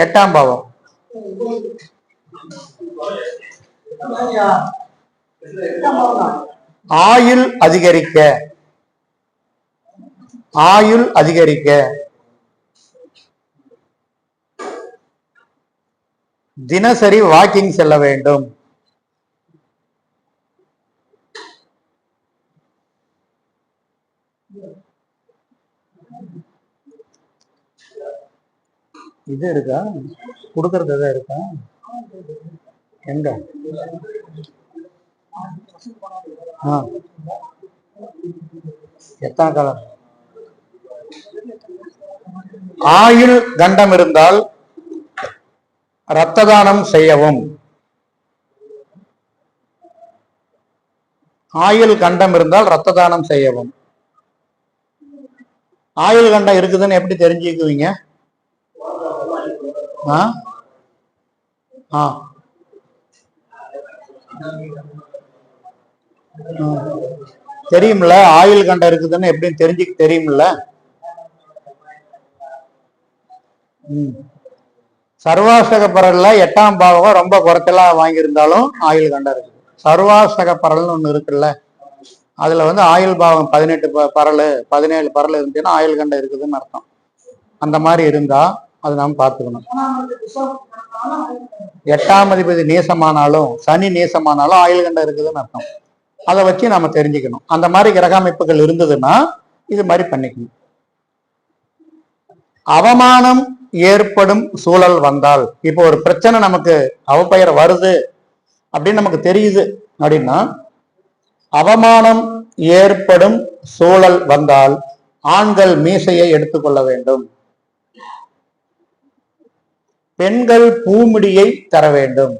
8ஆம் பாவம். ஆயுள் அதிகரிக்க, ஆயுள் அதிகரிக்க, தினசரி வாக்கிங் செல்ல வேண்டும். இது இருக்கா, கொடுக்கறது எதாவது இருக்கா, எங்க எத்தனை காலம்? ஆயுள் கண்டம் இருந்தால் இரத்த தானம் செய்யவும். ஆயுள் கண்டம் இருந்தால் இரத்த தானம் செய்யவும். ஆயுள் கண்டம் இருக்குதுன்னு எப்படி தெரிஞ்சுக்குவீங்க? தெரியும்ல, ஆயுள் கண்டம் இருக்குதுன்னு எப்படின்னு தெரிஞ்சுக்க தெரியும்ல. சர்வாசக பரல்ல 8ஆம் பாவம் ரொம்ப குறைச்சலா வாங்கியிருந்தாலும் ஆயுள் கண்டம் இருக்கு. சர்வாசக பரல்னு ஒண்ணு இருக்குல்ல, அதுல வந்து ஆயுள் பாவம் 18 பரல் 17 பரல் இருந்துச்சுன்னா ஆயுள் கண்டம் இருக்குதுன்னு அர்த்தம். அந்த மாதிரி இருந்தா அது நாம் பார்த்துக்கணும். 8ஆம் அதிபதி நேசமானாலும் சனி நேசமானாலும் ஆயுள் கண்டம் இருக்குதுன்னு அர்த்தம். அதை வச்சு நாம தெரிஞ்சுக்கணும். அந்த மாதிரி கிரக அமைப்புகள் இருந்ததுன்னா இது மாதிரி பண்ணிக்கணும். அவமானம் ஏற்படும் சூழல் வந்தால், இப்போ ஒரு பிரச்சனை நமக்கு அவப்பெயர் வருது அப்படின்னு நமக்கு தெரியுது அப்படின்னா, அவமானம் ஏற்படும் சூழல் வந்தால் ஆண்கள் மீசையை எடுத்துக்கொள்ள வேண்டும். பெண்கள் பூமுடியை தர வேண்டும்.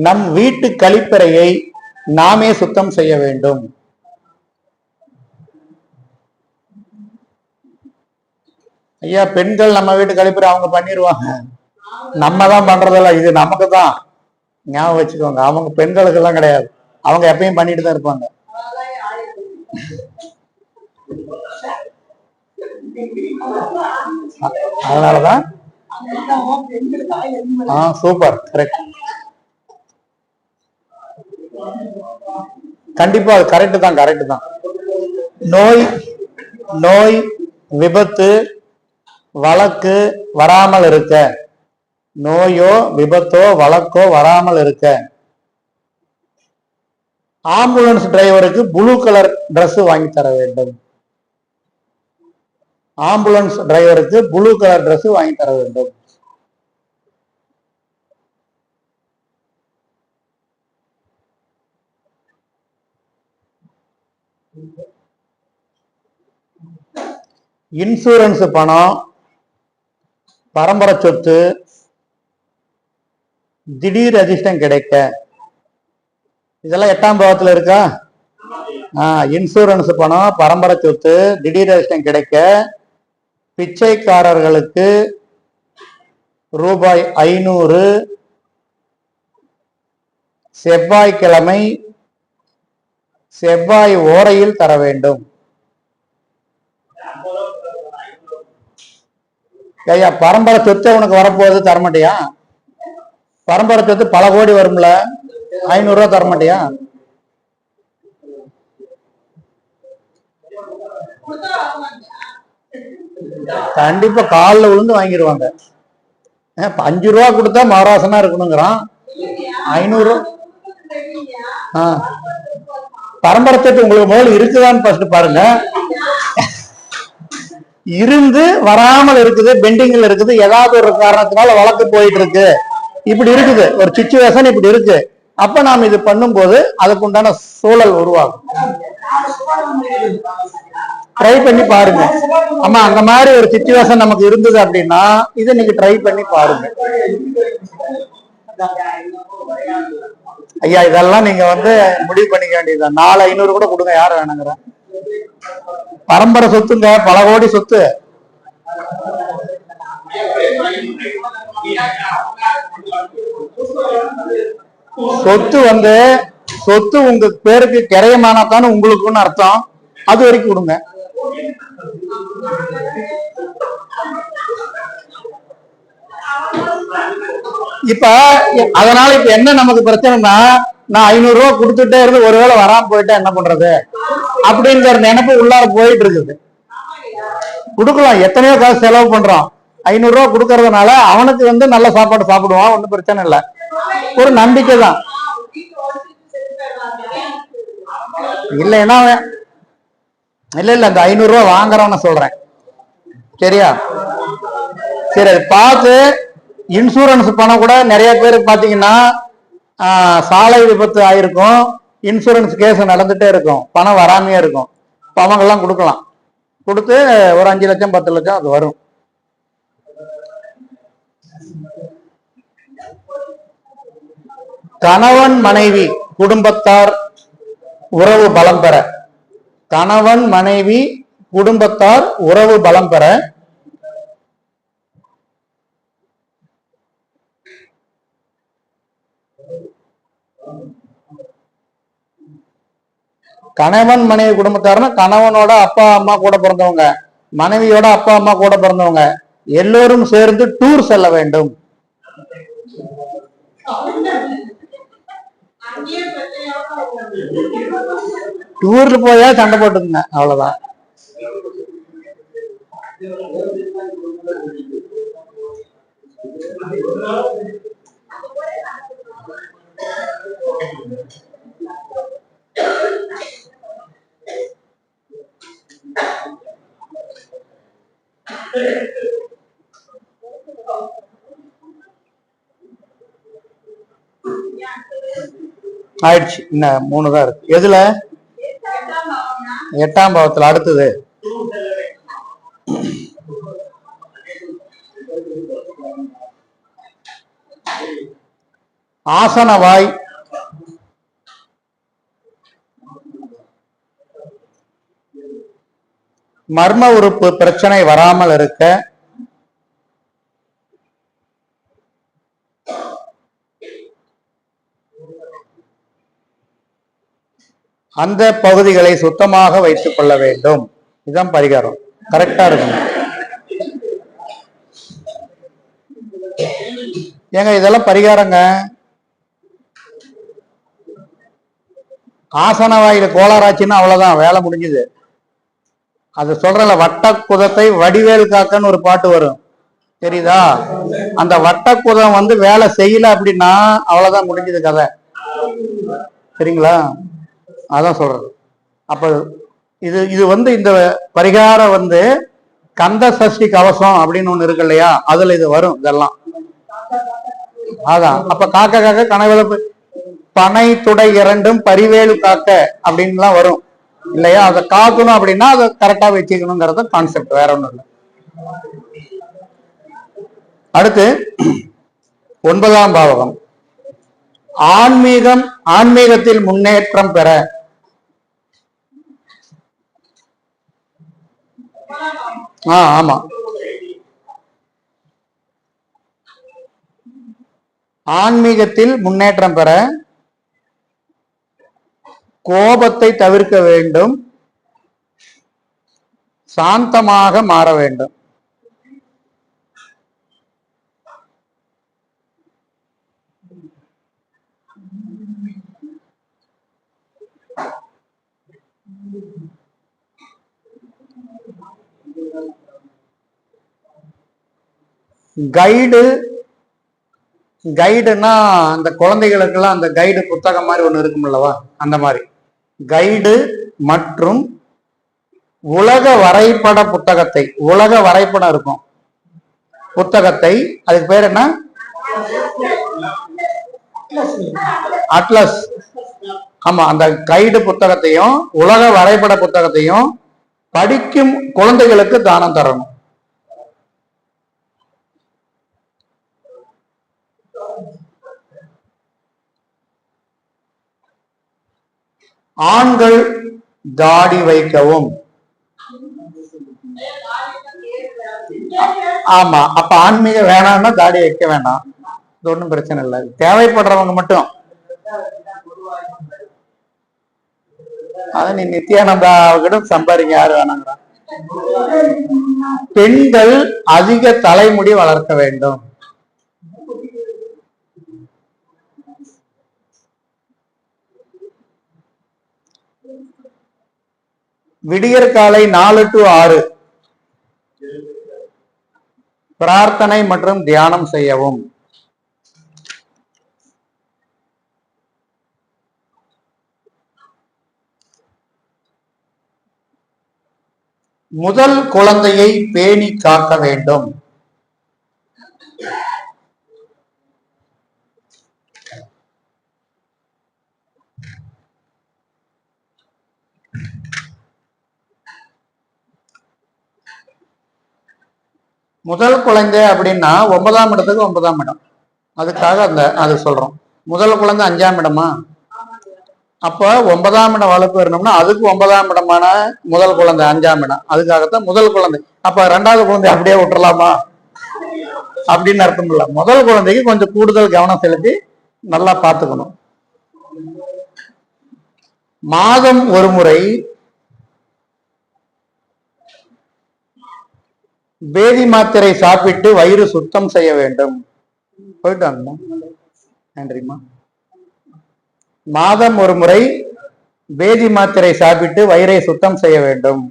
நம் வீட்டு கழிப்பறையை நாமே சுத்தம் செய்ய வேண்டும். ஐயா, பெண்கள் நம்ம வீட்டு கழிப்பறை அவங்க பண்ணிடுவாங்க, நம்ம தான் பண்றதில்ல. இது நமக்கு தான், ஞாபகம் வச்சுக்கோங்க. அவங்க பெண்களுக்கு எல்லாம் கிடையாது, அவங்க எப்பயும் பண்ணிட்டு தான் இருப்பாங்க. அதனாலதான் சூப்பர், கரெக்ட், கண்டிப்பா அது கரெக்ட் தான், கரெக்ட் தான். நோய் நோய் விபத்து வழக்கு வராமல் இருக்க, நோயோ விபத்தோ வழக்கோ வராமல் இருக்க ஆம்புலன்ஸ் டிரைவருக்கு ப்ளூ கலர் டிரஸ் வாங்கி தர வேண்டும். ஆம்புலன்ஸ் டிரைவருக்கு ப்ளூ கலர் டிரஸ் வாங்கி தர வேண்டும். இன்சூரன்ஸ் பணம், பரம்பரை சொத்து, திடீர் அதிர்ஷ்டம் கிடைக்க, இதெல்லாம் 8ஆம் பாவத்துல இருக்கா? இன்சூரன்ஸ் பணம், பரம்பரை சொத்து, திடீர் அதிர்ஷ்டம் கிடைக்க, பிச்சைக்காரர்களுக்கு ரூபாய் 500 செவ்வாய்க்கிழமை செவ்வாய் ஓரையில் தர வேண்டும். ஐயா, பரம்பரை சொத்து உனக்கு வரப்போகுது, தரமாட்டியா? பரம்பரை சொத்து பல கோடி வரும்ல, 500 ரூபாய் தரமாட்டியா? கண்டிப்பா காலில் விழுந்து வாங்கிடுவாங்க. 5 ரூபா கொடுத்தா மகாராசனா இருக்கணுங்கிறான், 500 ரூபா. பரம்பரை சொத்து உங்களுக்கு முதல்ல இருக்குதான்னு ஃபர்ஸ்ட் பாருங்க. இருந்து வராமல் இருக்குது, பெண்டிங்ல இருக்குது, ஏதாவது ஒரு காரணத்தினால வழக்கு போயிட்டு இருக்கு, இப்படி இருக்குது ஒரு சிச்சுவேஷன், இப்படி இருக்கு. அப்ப நாம் இது பண்ணும்போது அதுக்கு உண்டான சூழல் உருவாகும். ட்ரை பண்ணி பாருங்க. ஆமா, அந்த மாதிரி ஒரு சிச்சுவேஷன் நமக்கு இருந்தது அப்படின்னா இதை நீங்க ட்ரை பண்ணி பாருங்க. ஐயா, இதெல்லாம் நீங்க வந்து முடிவு பண்ணிக்க வேண்டியதுதான். 400-500 கூட கொடுங்க, யாரு வேணுங்கிற. பரம்பரை சொத்துங்க, பல கோடி சொத்து. சொத்து வந்து சொத்து உங்க பேருக்கு கிரையமானாத்தானே உங்களுக்குன்னு அர்த்தம். அது வரைக்கும் கொடுங்க. இப்ப அதனால இப்ப என்ன நமக்கு பிரச்சனைனா, நான் 500 ரூபாய் கொடுத்துட்டே இருந்து ஒருவேளை வராம போயிட்டா என்ன பண்றது அப்படிங்கிற நினைப்பு உள்ளார போயிட்டு இருக்குது. கொடுக்கலாம், எத்தனையோ காசு செலவு பண்றோம். 500 ரூபாய் கொடுக்கறதுனால அவனுக்கு நல்ல சாப்பாடு சாப்பிடுவான், ஒன்றும் பிரச்சனை இல்லை. ஒரு நம்பிக்கை தான். இல்லைன்னா இல்ல இல்ல அந்த 500 ரூபாய் வாங்குறவன சொல்றேன், சரியா? சரி, அது பார்த்து இன்சூரன்ஸ் பணம் கூட நிறைய பேர் பாத்தீங்கன்னா சாலை விபத்து ஆயிருக்கும், இன்சூரன்ஸ் கேஸ் நடந்துட்டே இருக்கும், பணம் வராமையே இருக்கும். அவங்க எல்லாம் கொடுக்கலாம், கொடுத்து ஒரு 5 லட்சம் 10 லட்சம் அது வரும். கணவன் மனைவி குடும்பத்தார் உறவு பலம் பெற, கணவன் மனைவி குடும்பத்தார் உறவு பலம் பெற கணவன் மனைவி குடும்பத்தார்னா கணவனோட அப்பா அம்மா கூட பிறந்தவங்க, மனைவியோட அப்பா அம்மா கூட பிறந்தவங்க எல்லோரும் சேர்ந்து டூர் செல்ல வேண்டும். டூர்ல போயா சண்டை போட்டுங்க, அவ்வளவுதான். ஆயிடுச்சு, இன்னும் 3 தான் இருக்கு. எதுல? 8ஆம் பாவத்துல. அடுத்தது ஆசனவாய் மர்ம உறுப்பு பிரச்சனை வராமல் இருக்க அந்த பகுதிகளை சுத்தமாக வைத்துக் கொள்ள வேண்டும். இதுதான் பரிகாரம். கரெக்டா இருக்கும். ஏங்க இதெல்லாம் பரிகாரங்க. ஆசன வாயில கோளாராச்சுன்னா அவ்வளவுதான், வேலை முடிஞ்சுது. அது சொல்றல, வட்ட குதத்தை வடிவேல் காக்கன்னு ஒரு பாட்டு வரும், தெரியுதா? அந்த வட்ட குதம் வேலை செய்யல அப்படின்னா அவ்வளவுதான், முடிஞ்சது கதை. சரிங்களா? அதான் சொல்றது. அப்ப இது இந்த பரிகாரம் கந்த சஷ்டி கவசம் அப்படின்னு ஒண்ணு இருக்கு இல்லையா, அதுல இது வரும் இதெல்லாம். அதான் அப்ப காக்க காக்க கனவிழப்பு பனை துடை இரண்டும் பரிவேலு காக்க அப்படின்லாம் வரும் இல்லையா? அதை காக்கணும் அப்படின்னா அதை கரெக்டா வச்சுக்கணுங்கிறத கான்செப்ட், வேற ஒண்ணும் இல்லை. அடுத்து 9ஆம் பாவகம் ஆன்மீகத்தில் முன்னேற்றம் பெற. ஆமா, ஆன்மீகத்தில் முன்னேற்றம் பெற கோபத்தை தவிர்க்க வேண்டும், சாந்தமாக மாற வேண்டும். கைடுன்னா அந்த குழந்தைகளுக்கெல்லாம் அந்த கைடு புத்தகம் மாதிரி ஒண்ணு இருக்கும்லவா, அந்த மாதிரி கைடு மற்றும் உலக வரைபட புத்தகத்தை, உலக வரைபடம் இருக்கும் புத்தகத்தை, அதுக்கு பேர் என்ன? அட்லஸ். ஆமா, அந்த கைடு புத்தகத்தையும் உலக வரைபட புத்தகத்தையும் படிக்கும் குழந்தைகளுக்கு தானம் தரணும். ஆண்கள் தாடி வைக்கவும். ஆமா, அப்ப ஆன்மீகம் வேணாம்னா தாடி வைக்க வேண்டாம், இது ஒன்றும் பிரச்சனை இல்லை. தேவைப்படுறவங்க மட்டும். அத நீ நித்யானந்தா கிட்ட சம்பாதிக்க யாரு வேணாங்கிறா. பெண்கள் அதிக தலைமுடி வளர்க்க வேண்டும். விடியற் காலை 4 to 6 பிரார்த்தனை மற்றும் தியானம் செய்யவும். முதல் குழந்தையை பேணி காக்க வேண்டும். முதல் குழந்தை அப்படின்னா 9ஆம் இடத்துக்கு 9ஆம் இடம், அதுக்காக அது சொல்றோம். முதல் குழந்தை 5ஆம் இடமா, அப்ப 9ஆம் இடம் வளர்ப்பு வரணும்னா அதுக்கு 9ஆம் இடமான முதல் குழந்தை 5ஆம் இடம், அதுக்காகத்தான் முதல் குழந்தை. அப்ப 2வது குழந்தை அப்படியே விட்டுறலாமா அப்படின்னு அர்த்தம் இல்ல. முதல் குழந்தைக்கு கொஞ்சம் கூடுதல் கவனம் செலுத்தி நல்லா பார்த்துக்கணும். மாதம் ஒரு முறை பேதி மாத்திரை சாப்பிட்டு வயிறு சுத்தம் செய்ய வேண்டும். போயிட்டாங்கம்மா, நன்றிம்மா. மாதம் ஒரு முறை பேதி மாத்திரை சாப்பிட்டு வயிறை சுத்தம் செய்ய வேண்டும்.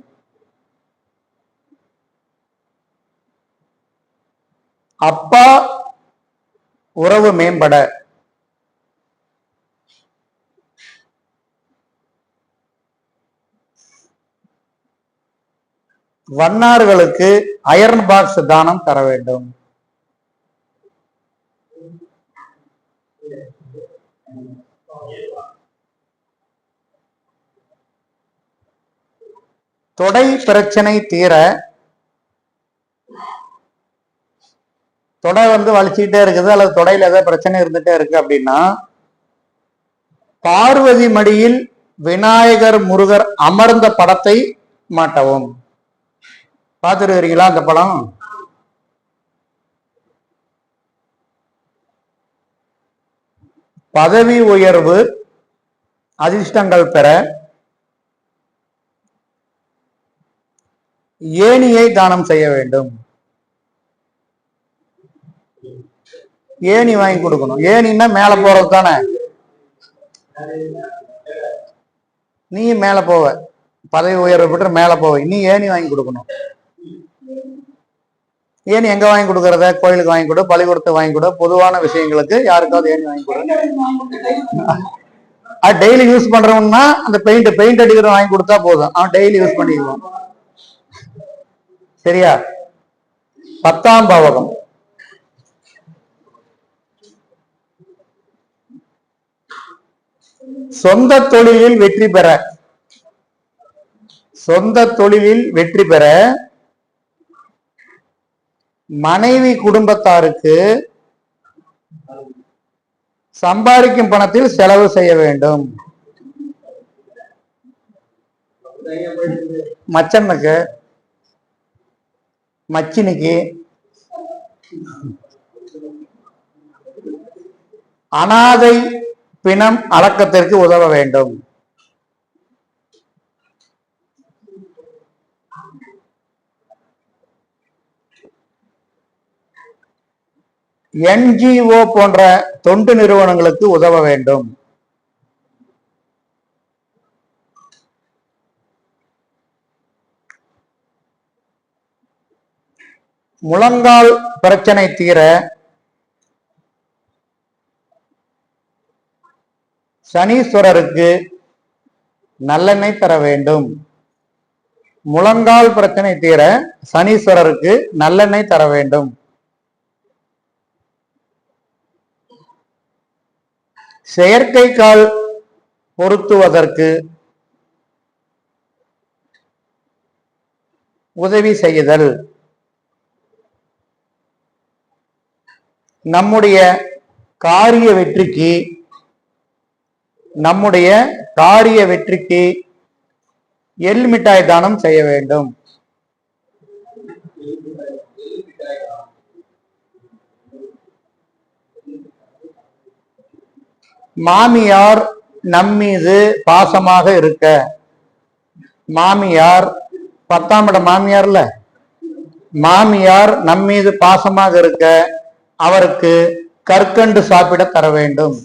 அப்பா உறவு மேம்பட வண்ணார்களுக்கு அயர்ன் பாக்ஸ் தானம் தர வேண்டும். தொடை பிரச்சனை தீர, தொடை வலிச்சுக்கிட்டே இருக்குது அல்லது தொடையில ஏதாவது பிரச்சனை இருந்துட்டே இருக்கு அப்படின்னா, பார்வதி மடியில் விநாயகர் முருகர் அமர்ந்த படத்தை மாட்டவும். பார்த்துருக்கீங்களா அந்த படம்? பதவி உயர்வு அதிர்ஷ்டங்கள் பெற ஏணியை தானம் செய்ய வேண்டும். ஏணி வாங்கி கொடுக்கணும். ஏணின்னா மேல போறது தானே, நீ மேல போவ, பதவி உயர்வு பெற்று மேல போவ, நீ ஏணி வாங்கி கொடுக்கணும். ஏணி எங்க வாங்கி கொடுக்கறத? கோயிலுக்கு வாங்கி கொடு, பள்ளிக்கூடத்துக்கு வாங்கி கொடு, பொதுவான விஷயங்களுக்கு யாருக்காவது ஏணி வாங்கி கொடு. அது டெய்லி யூஸ் பண்றவன்னா அந்த பெயிண்ட் அடிக்கிற வாங்கி கொடுத்தா போதும், அவன் டெய்லி யூஸ் பண்ணிக்குவான். சரியா? 10ஆம் பாவகம் சொந்த தொழிலில் வெற்றி பெற, சொந்த தொழிலில் வெற்றி பெற மனைவி குடும்பத்தாருக்கு சம்பாதிக்கும் பணத்தில் செலவு செய்ய வேண்டும். மச்சனுக்கு, மச்சினிக்கு, அனாதை பிணம் அடக்கத்திற்கு உதவ வேண்டும். NGO போன்ற தொண்டு நிறுவனங்களுக்கு உதவ வேண்டும். முழங்கால் பிரச்சனை தீர சனீஸ்வரருக்கு நல்லெண்ணெய் தர வேண்டும். முழங்கால் பிரச்சனை தீர சனீஸ்வரருக்கு நல்லெண்ணெய் தர வேண்டும். செயற்கைக்கால் பொருத்துவதற்கு உதவி செய்தல். நம்முடைய காரிய வெற்றிக்கு எள் மிட்டாய் தானம் செய்ய வேண்டும். மாமியார் நம்மீது பாசமாக இருக்க. மாமியார் 10ஆம் இடம் மாமியார்ல, மாமியார் நம்மீது பாசமாக இருக்க அவருக்கு கற்கண்டு சாப்பிட தர வேண்டும்.